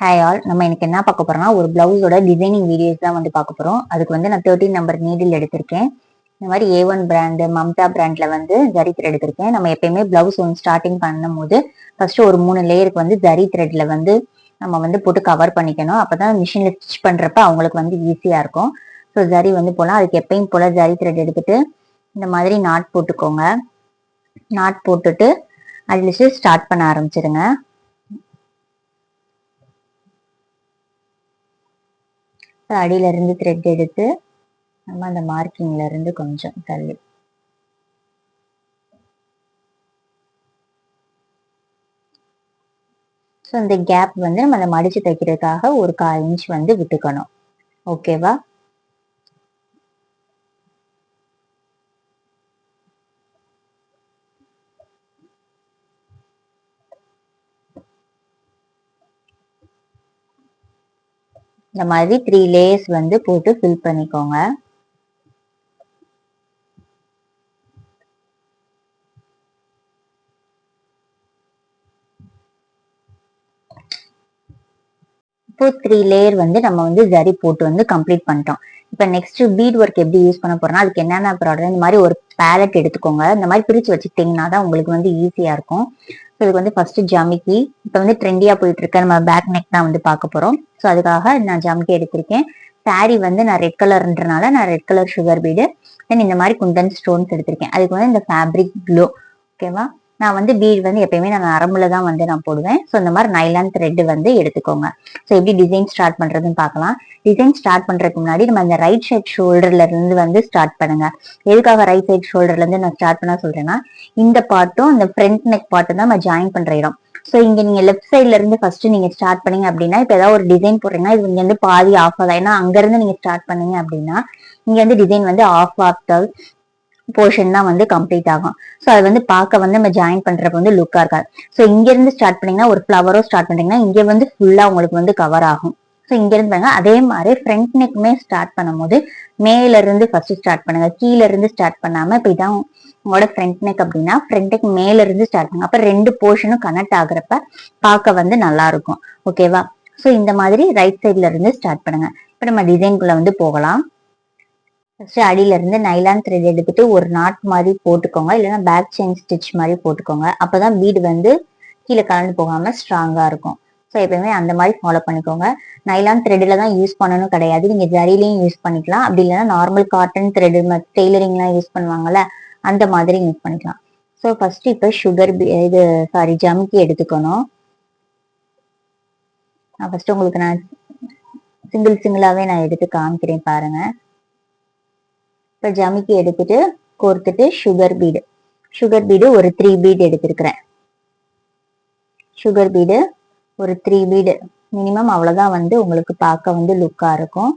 Hi all, நம்ம இன்னைக்கு என்ன பார்க்க போறோம்னா ஒரு பிளவுஸோட டிசைனிங் வீடியோஸ் தான் வந்து பார்க்க போறோம். அதுக்கு வந்து நான் 13 நம்பர் நீடில் எடுத்திருக்கேன். இந்த மாதிரி A1 பிராண்டு மம்தா பிராண்ட்ல வந்து ஜரி த்ரெட் எடுத்திருக்கேன். நம்ம எப்பயுமே பிளவுஸ் ஒன்று ஸ்டார்டிங் பண்ணும்போது ஃபர்ஸ்ட் ஒரு 3 லேயருக்கு வந்து ஜரி த்ரெட்ல வந்து நம்ம வந்து போட்டு கவர் பண்ணிக்கணும். அப்பதான் மிஷின்ல ஸ்டிச் பண்றப்ப அவங்களுக்கு வந்து ஈஸியா இருக்கும். ஸோ ஜரி வந்து போலாம். அதுக்கு எப்பயும் போல ஜரி த்ரெட் எடுத்துட்டு இந்த மாதிரி நாட் போட்டுக்கோங்க. நாட் போட்டுட்டு அதுல ஸ்டார்ட் பண்ண ஆரம்பிச்சிருங்க. அடியில இருந்து த்ரெட் எடுத்து நம்ம அந்த மார்க்கிங்ல இருந்து கொஞ்சம் தள்ளி ஸோ இந்த கேப் வந்து நம்ம அதை மடிச்சு தைக்கிறதுக்காக ஒரு 1/4 இன்ச் வந்து விட்டுக்கணும். ஓகேவா? இந்த மாதிரி 3 லேயர்ஸ் வந்து போட்டு ஃபில் பண்ணிக்கோங்க. இப்போ 3 லேயர் வந்து நம்ம வந்து ஜரி போட்டு வந்து கம்ப்ளீட் பண்ணிட்டோம். இப்போ நெக்ஸ்ட் பீட் ஒர்க் எப்படி யூஸ் பண்ண போறோம்னா அதுக்கு என்னென்ன ப்ராடக்ட், இந்த மாதிரி ஒரு பேலட் எடுத்துக்கோங்க. இந்த மாதிரி பிரிச்சு வச்சுக்கிட்டீங்கன்னா தான் உங்களுக்கு வந்து ஈஸியா இருக்கும். இதுக்கு வந்து ஃபர்ஸ்ட் ஜாமிக்கி, இப்போ வந்து ட்ரெண்டியா போயிட்டு இருக்க நம்ம பேக் நெக் தான் வந்து பார்க்க போறோம். ஸோ அதுக்காக நான் ஜாமிக்கி எடுத்திருக்கேன். சாரி வந்து நான் ரெட் கலர்ன்றனால நான் ரெட் கலர் சுகர் பீடு, தென் இந்த மாதிரி குந்தன் ஸ்டோன்ஸ் எடுத்திருக்கேன். அதுக்கு வந்து இந்த ஃபேப்ரிக் க்ளோ. ஓகேவா? நான் வந்து பீட் வந்து எப்பயுமே நான் நரம்புல தான் வந்து நான் போடுவேன். ஸோ இந்த மாதிரி நைலான் த்ரெட் வந்து எடுத்துக்கோங்க. ஸோ எப்படி டிசைன் ஸ்டார்ட் பண்றதுன்னு பார்க்கலாம். டிசைன் ஸ்டார்ட் பண்றதுக்கு முன்னாடி நம்ம அந்த ரைட் சைட் ஷோல்டர்ல இருந்து வந்து ஸ்டார்ட் பண்ணுங்க. எதுக்காக ரைட் சைட் ஷோல்டர்ல இருந்து நான் ஸ்டார்ட் பண்ண சொல்றேன்னா இந்த பார்ட்டும் இந்த ஃப்ரண்ட் நெக் பார்ட்டும் தான் நம்ம ஜாயின் பண்ற இடம். ஸோ இங்க நீங்க லெஃப்ட் சைட்ல இருந்து ஃபர்ஸ்ட் நீங்க ஸ்டார்ட் பண்ணீங்க அப்படின்னா இப்போ ஏதாவது ஒரு டிசைன் போடுறீங்கன்னா இது இங்க வந்து பாதி ஆஃப் ஆகுது. ஏன்னா அங்க இருந்து நீங்க ஸ்டார்ட் பண்ணீங்க அப்படின்னா இங்க வந்து டிசைன் வந்து ஆஃப் போர்ஷன் தான் வந்து கம்ப்ளீட் ஆகும். ஸோ அது வந்து பார்க்க வந்து நம்ம ஜாயின் பண்றப்ப வந்து லுக்கா இருக்காது. ஸோ இங்க இருந்து ஸ்டார்ட் பண்ணீங்கன்னா ஒரு ஃபிளவரோ ஸ்டார்ட் பண்றீங்கன்னா இங்க வந்து ஃபுல்லா உங்களுக்கு வந்து கவர் ஆகும். ஸோ இங்க இருந்து பாருங்க. அதே மாதிரி ஃப்ரண்ட் நெக்குமே ஸ்டார்ட் பண்ணும்போது மேல இருந்து ஃபர்ஸ்ட் ஸ்டார்ட் பண்ணுங்க. கீழ இருந்து ஸ்டார்ட் பண்ணாம இப்போ இதான் உங்களோட ஃப்ரண்ட் நெக் அப்படின்னா ஃப்ரண்ட் நெக் மேல இருந்து ஸ்டார்ட் பண்ணுங்க. அப்ப 2 போர்ஷனும் கனெக்ட் ஆகுறப்ப பார்க்க வந்து நல்லா இருக்கும். ஓகேவா? ஸோ இந்த மாதிரி ரைட் சைட்ல இருந்து ஸ்டார்ட் பண்ணுங்க. இப்போ நம்ம டிசைன்குள்ள வந்து போகலாம். ஃபர்ஸ்ட் அடியில இருந்து நைலான் த்ரெட் எடுத்துட்டு ஒரு நாட் மாதிரி போட்டுக்கோங்க. இல்லைன்னா பேக் செயின் ஸ்டிச் மாதிரி போட்டுக்கோங்க. அப்பதான் பீடு வந்து கீழே கலந்து போகாம ஸ்ட்ராங்கா இருக்கும். ஸோ எப்பயுமே அந்த மாதிரி ஃபாலோ பண்ணிக்கோங்க. நைலான் த்ரெட்ல தான் யூஸ் பண்ணணும் கிடையாது. நீங்க ஜரிலையும் யூஸ் பண்ணிக்கலாம். அப்படி இல்லைன்னா நார்மல் காட்டன் த்ரெட் டெய்லரிங்லாம் யூஸ் பண்ணுவாங்கல்ல அந்த மாதிரி யூஸ் பண்ணிக்கலாம். ஸோ ஃபர்ஸ்ட் இப்போ ஜமுக்கி எடுத்துக்கணும். ஃபர்ஸ்ட் உங்களுக்கு நான் சிங்கிளாவே நான் எடுத்து காமிக்கிறேன் பாருங்க. இப்போ ஜமிக்கி எடுத்துட்டு கோர்த்துட்டு சுகர் பீடு ஒரு 3 பீடு எடுத்திருக்கிறேன். சுகர் பீடு ஒரு 3 பீடு மினிமம் அவ்வளவுதான் வந்து உங்களுக்கு பார்க்க வந்து லுக்கா இருக்கும்.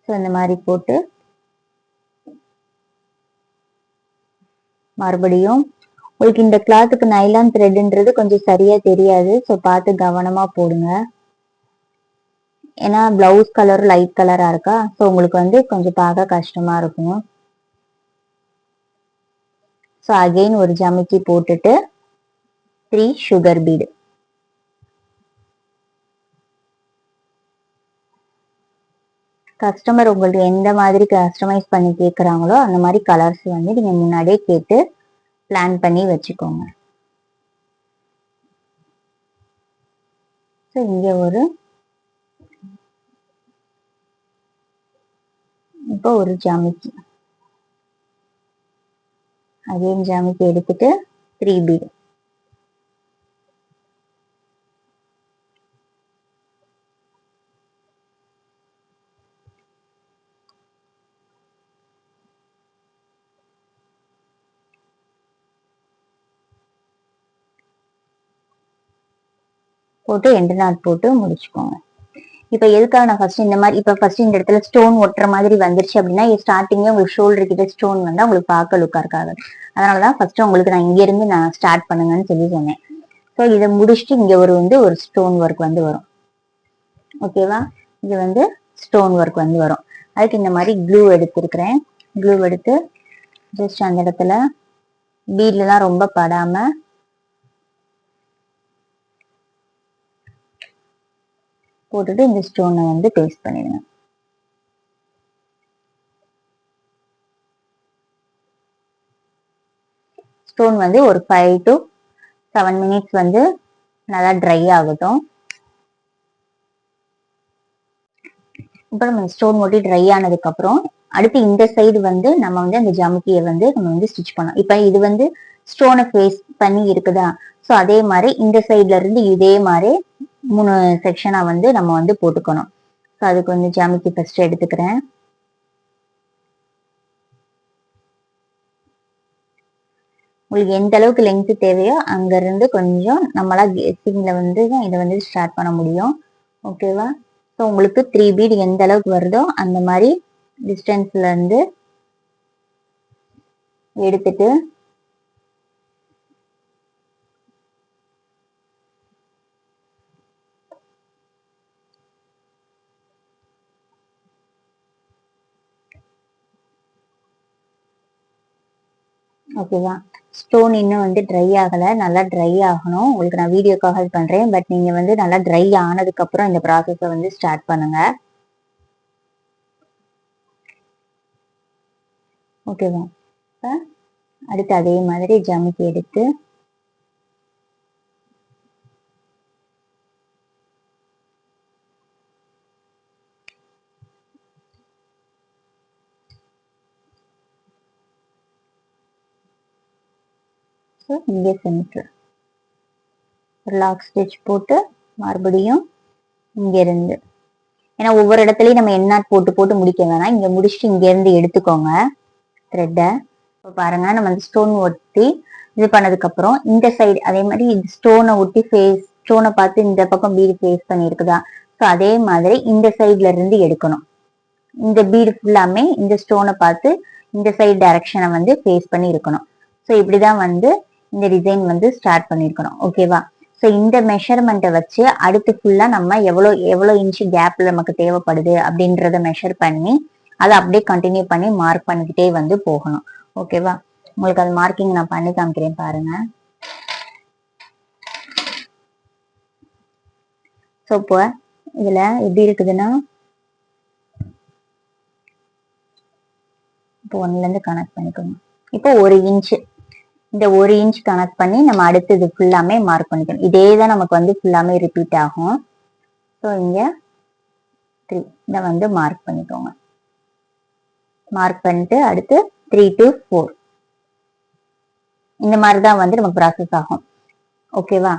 ஸோ இந்த மாதிரி போட்டு மறுபடியும் உங்களுக்கு இந்த கிளாத்துக்கு நைலான் த்ரெட்ன்றது கொஞ்சம் சரியா தெரியாது. ஸோ பார்த்து கவனமா போடுங்க. ஏன்னா பிளவுஸ் கலர் லைட் கலரா இருக்கா. ஸோ உங்களுக்கு வந்து கொஞ்சம் பார்க்க கஷ்டமா இருக்கும். ஸோ அகெயின் ஒரு ஜமிக்கி போட்டுட்டு 3 சுகர் பீடு. கஸ்டமர் உங்களுக்கு எந்த மாதிரி கஸ்டமைஸ் பண்ணி கேட்குறாங்களோ அந்த மாதிரி கலர்ஸ் வந்து நீங்க முன்னாடியே கேட்டு பிளான் பண்ணி வச்சுக்கோங்க. ஸோ இங்க இப்போ ஒரு ஜாமிக்கி அகைன் ஜாமிக்கி எடுத்துட்டு 3 பீடு. போட்டு எண்டு நாட் போட்டு முடிச்சுக்கோங்க. இப்ப எதுக்காக நான் ஃபர்ஸ்ட் இந்த மாதிரி இப்ப ஃபர்ஸ்ட் இந்த இடத்துல ஸ்டோன் ஒட்டுற மாதிரி வந்துருச்சு அப்படின்னா ஸ்டார்டிங்கே உங்களுக்கு ஷோல்டர் கிட்ட ஸ்டோன் வந்தா உங்களுக்கு பார்க்க லுக்கா இருக்காது. அதனாலதான் ஃபர்ஸ்ட் உங்களுக்கு நான் இங்க இருந்து நான் ஸ்டார்ட் பண்ணுங்கன்னு சொல்லி சொன்னேன். ஸோ இதை முடிச்சுட்டு இங்க ஒரு ஸ்டோன் ஒர்க் வந்து வரும். ஓகேவா? இது வந்து ஸ்டோன் ஒர்க் வந்து வரும். அதுக்கு இந்த மாதிரி க்ளூ எடுத்திருக்கிறேன். க்ளூ எடுத்து ஜஸ்ட் அந்த இடத்துல பீட்லாம் ரொம்ப படாம போட்டுட்டு இந்த ஸ்டோனை வந்து பேஸ்ட் பண்ணிடுங்க. ஸ்டோன் வந்து ஒரு 5 to 7 மினிட்ஸ் வந்து நல்லா ட்ரை ஆகட்டும். இப்போ நம்ம ஸ்டோன் ஒட்டி ட்ரை ஆனதுக்கு அப்புறம் அடுத்து இந்த சைடு வந்து நம்ம வந்து அந்த ஜமுக்கியை வந்து நம்ம வந்து ஸ்டிச் பண்ணோம். இப்ப இது வந்து ஸ்டோனை ஃபேஸ் பண்ணி இருக்குதா, ஸோ அதே மாதிரி இந்த சைட்ல இருந்து இதே மாதிரி 3 செக்ஷனா வந்து நம்ம வந்து போட்டுக்கணும். ஸோ அதுக்கு வந்து ஜமுக்கி ஃபர்ஸ்ட் எடுத்துக்கிறேன். உங்களுக்கு எந்த அளவுக்கு லெங்க் தேவையோ அங்க இருந்து கொஞ்சம் நம்மளா கெஸ்ஸிங்ல வந்து இதை வந்து ஸ்டார்ட் பண்ண முடியும். ஓகேவா? ஸோ உங்களுக்கு 3 பீட் எந்த அளவுக்கு வருதோ அந்த மாதிரி டிஸ்டன்ஸ்ல இருந்து எடுத்துட்டு ஓகேவா? ஸ்டோன் இன்னும் வந்து ட்ரை ஆகல, நல்லா ட்ரை ஆகணும். உங்களுக்கு நான் வீடியோக்காக பண்றேன், பட் நீங்க வந்து நல்லா ட்ரை ஆனதுக்கு அப்புறம் இந்த ப்ராசஸை வந்து ஸ்டார்ட் பண்ணுங்க. ஓகேவா? அடுத்து அதே மாதிரி ஜமுக்கி எடுத்து இங்க சென்டர் ஒரு லாக் ஸ்டிச் போட்டு மறுபடியும் இங்க இருந்து, ஏன்னா ஒவ்வொரு இடத்துலயும் நம்ம என்ன போட்டு போட்டு முடிக்க வேணாம், இங்க முடிச்சுட்டு இங்க இருந்து எடுத்துக்கோங்க த்ரெட்டை. இப்போ பாருங்க, நம்ம வந்து ஸ்டோன் ஒட்டி இது பண்ணதுக்கு அப்புறம் இந்த சைடு அதே மாதிரி ஸ்டோனை ஒட்டி ஃபேஸ் ஸ்டோனை பார்த்து இந்த பக்கம் பீடு ஃபேஸ் பண்ணி இருக்குதா, ஸோ அதே மாதிரி இந்த சைட்ல இருந்து எடுக்கணும். இந்த பீடு ஃபுல்லாமே இந்த ஸ்டோனை பார்த்து இந்த சைடு டைரக்ஷனை வந்து ஃபேஸ் பண்ணி இருக்கணும். ஸோ இப்படிதான் வந்து இந்த டிசைன் வந்து ஸ்டார்ட் பண்ணிருக்கணும். ஓகேவா? ஸோ இந்த மெஷர்மெண்ட்டை வச்சு அடுத்து ஃபுல்லா நம்ம எவ்வளோ இன்ச்சு கேப்ல நமக்கு தேவைப்படுது அப்படின்றத மெஷர் பண்ணி அதை அப்படியே கண்டினியூ பண்ணி மார்க் பண்ணிக்கிட்டே வந்து போகணும். ஓகேவா? உங்களுக்கு அது மார்க்கிங் நான் பண்ணி காமிக்கிறேன் பாருங்க. ஸோ இப்போ இதுல எப்படி இருக்குதுன்னா, இப்போ 1ல இருந்து கனெக்ட் பண்ணிக்கணும். இப்போ 1 இன்ச்சு, இந்த 1 இன்ச் கனெக்ட் பண்ணி நம்ம அடுத்து இது ஃபுல்லாமே மார்க் பண்ணிக்கணும். இதே தான் நமக்கு வந்து ஃபுல்லாமே ரிப்பீட் ஆகும். ஸோ இங்க 3 இதை வந்து மார்க் பண்ணிக்கோங்க. மார்க் பண்ணிட்டு அடுத்து 3 to 4 இந்த மாதிரி தான் வந்து நமக்கு ப்ராசஸ் ஆகும். ஓகேவா?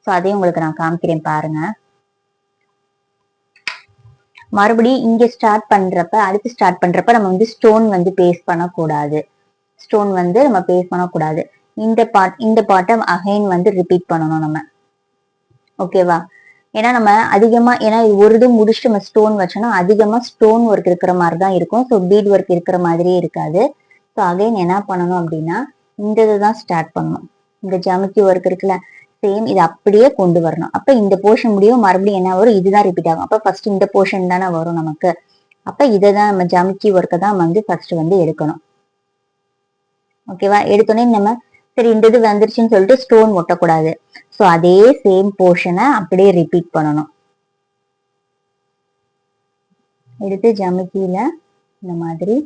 ஸோ அதையும் உங்களுக்கு நான் காமிக்கிறேன் பாருங்க. மறுபடியும் இங்க ஸ்டார்ட் பண்றப்ப அடுத்து ஸ்டார்ட் பண்றப்ப நம்ம வந்து ஸ்டோன் வந்து பேஸ்ட் பண்ணக்கூடாது. ஸ்டோன் வந்து நம்ம பேஸ்ட் பண்ணக்கூடாது. இந்த பார்ட்டை அகைன் வந்து ரிப்பீட் பண்ணணும் நம்ம. ஓகேவா? ஏன்னா நம்ம அதிகமா, ஏன்னா ஒரு இது முடிச்சுட்டு நம்ம ஸ்டோன் வச்சோம்னா அதிகமா ஸ்டோன் ஒர்க் இருக்கிற மாதிரி தான் இருக்கும். ஸோ பீட் ஒர்க் இருக்கிற மாதிரியே இருக்காது. ஸோ அகைன் என்ன பண்ணணும் அப்படின்னா இந்த இதுதான் ஸ்டார்ட் பண்ணணும். இந்த ஜமுக்கி ஒர்க் இருக்குல்ல, சேம் இது அப்படியே கொண்டு வரணும். அப்ப இந்த போர்ஷன் முடியும், மறுபடியும் என்ன வரும், இதுதான் ரிப்பீட் ஆகும். அப்ப ஃபர்ஸ்ட் இந்த போர்ஷன் தானே வரும் நமக்கு. அப்ப இதை தான் நம்ம ஜமுக்கி ஒர்க்கை தான் வந்து ஃபர்ஸ்ட் வந்து எடுக்கணும். ஓகேவா? எடுத்தோடனே நம்ம சரி இந்த இது வந்துருச்சுன்னு சொல்லிட்டு ஸ்டோன் ஒட்டக்கூடாது. ஸோ அதே சேம் போர்ஷனை அப்படியே ரிப்பீட் பண்ணணும். எடுத்து ஜமுக்கியில இந்த மாதிரி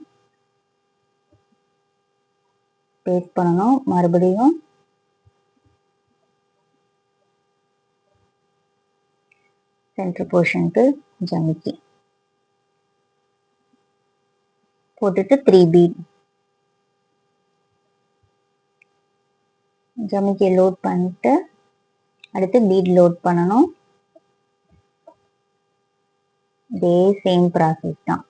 பேஸ்ட் பண்ணணும். மறுபடியும் சென்டர் போர்ஷனுக்கு ஜமுக்கி போட்டுட்டு 3 பீட் ஜமுக்கியை லோட் பண்ணிட்டு அடுத்து பீட் லோட் பண்ணணும். இதே சேம் ப்ராசஸ் தான்.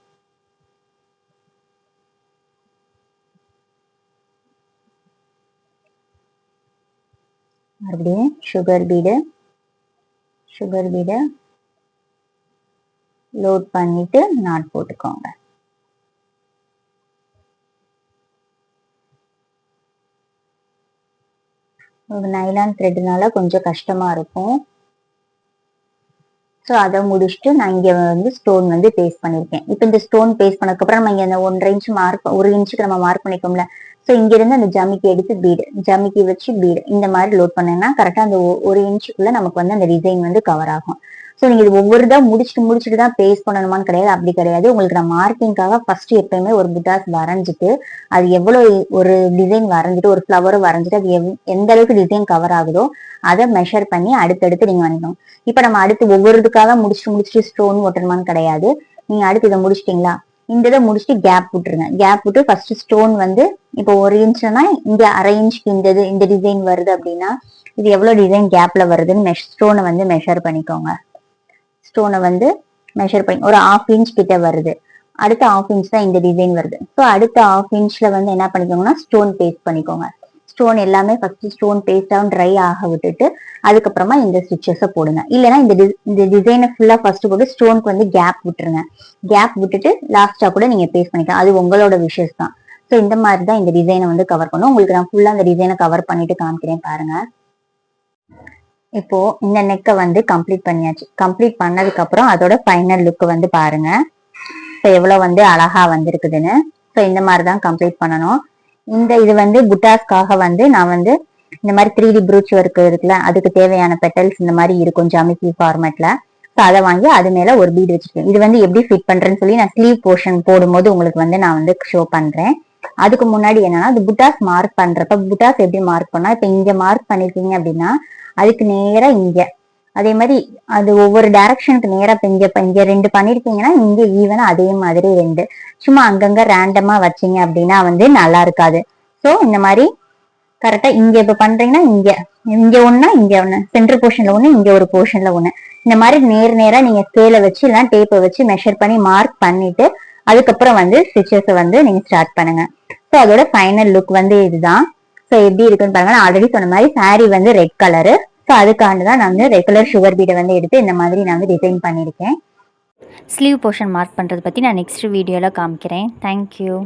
மறுபடியும் சுகர் பீடை லோட் பண்ணிட்டு நாட் போட்டுக்கோங்க. ஒரு நைலான் த்ரெட்னால கொஞ்சம் கஷ்டமா இருக்கும். ஸோ அதை முடிச்சுட்டு நான் இங்க வந்து ஸ்டோன் வந்து பேஸ்ட் பண்ணிருக்கேன். இப்போ இந்த ஸ்டோன் பேஸ்ட் பண்ணதுக்கு அப்புறம் நம்ம இங்க 1.5 இன்ச் மார்க், 1 இன்ச்சுக்கு நம்ம மார்க் பண்ணிக்கோம்ல. ஸோ இங்க இருந்து அந்த ஜமிக்கி எடுத்து ஜமிக்கி வச்சு பீடு இந்த மாதிரி லோட் பண்ணேன்னா கரெக்டா அந்த 1 இன்ச்சுக்குள்ள நமக்கு வந்து அந்த டிசைன் வந்து கவர் ஆகும். ஸோ நீங்க இது ஒவ்வொருதா முடிச்சுட்டு தான் பேஸ்ட் பண்ணணுமான்னு கிடையாது, அப்படி கிடையாது. உங்களுக்கு நான் மார்க்கிங்காக ஃபர்ஸ்ட் எப்பயுமே ஒரு புட்டாஸ் வரைஞ்சிட்டு அது எவ்வளவு ஒரு டிசைன் வரைஞ்சிட்டு ஒரு ஃபிளவரும் வரைஞ்சிட்டு அது எந்த அளவுக்கு டிசைன் கவர் ஆகுதோ அதை மெஷர் பண்ணி அடுத்தடுத்து நீங்க பண்ணிக்கணும். இப்ப நம்ம அடுத்து ஒவ்வொருதுக்காக முடிச்சுட்டு ஸ்டோன் ஒட்டணுமான்னு கிடையாது. நீங்க அடுத்து இதை முடிச்சிட்டீங்களா, இந்த இதை முடிச்சுட்டு கேப் விட்டுருங்க. கேப் விட்டு ஃபர்ஸ்ட் ஸ்டோன் வந்து இப்போ 1 இன்ச்னா இங்க 1/2 இன்ச்சுக்கு இந்த டிசைன் வருது அப்படின்னா இது எவ்வளவு டிசைன் கேப்ல வருதுன்னு ஸ்டோனை வந்து மெஷர் பண்ணிக்கோங்க. ஸ்டோனை வந்து மெஷர் பண்ணி ஒரு 1/2 இன்ச் கிட்ட வருது, அடுத்த 1/2 இன்ச் தான் இந்த டிசைன் வருது. ஸோ அடுத்த 1/2 இன்ச்ல வந்து என்ன பண்ணிக்கோங்கன்னா ஸ்டோன் பேஸ்ட் பண்ணிக்கோங்க. ஸ்டோன் எல்லாமே ஃபர்ஸ்ட் ஸ்டோன் பேஸ்டாகவும் ட்ரை ஆக விட்டுட்டு அதுக்கப்புறமா இந்த ஸ்டிச்சஸை போடுங்க. இல்லைன்னா இந்த டிசைனை ஃபுல்லா ஃபர்ஸ்ட் போட்டு ஸ்டோனுக்கு வந்து கேப் விட்டுருங்க. கேப் விட்டுட்டு லாஸ்டா கூட நீங்க பேஸ்ட் பண்ணிக்கலாம், அது உங்களோட விஷஸ் தான். ஸோ இந்த மாதிரி தான் இந்த டிசைனை வந்து கவர் பண்ணும். உங்களுக்கு நான் ஃபுல்லா அந்த டிசைனை கவர் பண்ணிட்டு காமிக்கிறேன் பாருங்க. இப்போ இந்த நெக்கை வந்து கம்ப்ளீட் பண்ணியாச்சு. கம்ப்ளீட் பண்ணதுக்கு அப்புறம் அதோட ஃபைனல் லுக் வந்து பாருங்க. ஸோ எவ்வளவு வந்து அழகா வந்திருக்குதுன்னு. ஸோ இந்த மாதிரி தான் கம்ப்ளீட் பண்ணணும். இது வந்து புட்டாஸ்க்காக வந்து நான் வந்து இந்த மாதிரி 3D ப்ரூச் ஒர்க் இருக்குல்ல, அதுக்கு தேவையான பெட்டல்ஸ் இந்த மாதிரி இருக்கும் ஜாமெட்ரி ஃபார்மேட்ல. ஸோ அதை வாங்கி அது மேல ஒரு பீட் வச்சிருக்கேன். இது வந்து எப்படி ஃபிட் பண்றேன்னு சொல்லி நான் ஸ்லீவ் போர்ஷன் போடும்போது உங்களுக்கு வந்து நான் வந்து ஷோ பண்றேன். அதுக்கு முன்னாடி என்னன்னா அது புட்டாஸ் மார்க் பண்றப்ப புட்டாஸ் எப்படி மார்க் பண்ணா, இப்ப இங்க மார்க் பண்ணிருக்கீங்க அப்படின்னா அதுக்கு நேரா இங்க, அதே மாதிரி அது ஒவ்வொரு டைரக்ஷனுக்கு நேரா இங்க 2 பண்ணிருக்கீங்கன்னா இங்க ஈவனா அதே மாதிரி 2. சும்மா அங்கங்க ரேண்டமா வச்சீங்க அப்படின்னா வந்து நல்லா இருக்காது. ஸோ இந்த மாதிரி கரெக்டா இங்க இப்ப பண்றீங்கன்னா இங்க ஒண்ணா இங்க ஒண்ணு, சென்டர் போர்ஷன்ல ஒண்ணு, இங்க ஒரு போர்ஷன்ல ஒண்ணு, இந்த மாதிரி நேரா நீங்க ஸ்கேலை வச்சு இல்லைன்னா டேப்பை வச்சு மெஷர் பண்ணி மார்க் பண்ணிட்டு அதுக்கப்புறம் வந்து ஸ்டிச்சஸ் வந்து நீங்க ஸ்டார்ட் பண்ணுங்க. ஸோ அதோட ஃபைனல் லுக் வந்து இதுதான். ஸோ எப்படி இருக்குன்னு பாருங்க. நான் ஆல்ரெடி சொன்ன மாதிரி சாரீ வந்து ரெட் கலரு. ஸோ அதுக்காண்டுதான் நான் வந்து ரெகுலர் சுகர் பீடை வந்து எடுத்து இந்த மாதிரி நான் வந்து டிசைன் பண்ணியிருக்கேன். ஸ்லீவ் போர்ஷன் மார்க் பண்ணுறது பற்றி நான் நெக்ஸ்ட் வீடியோவில் காமிக்கிறேன். தேங்க்யூ.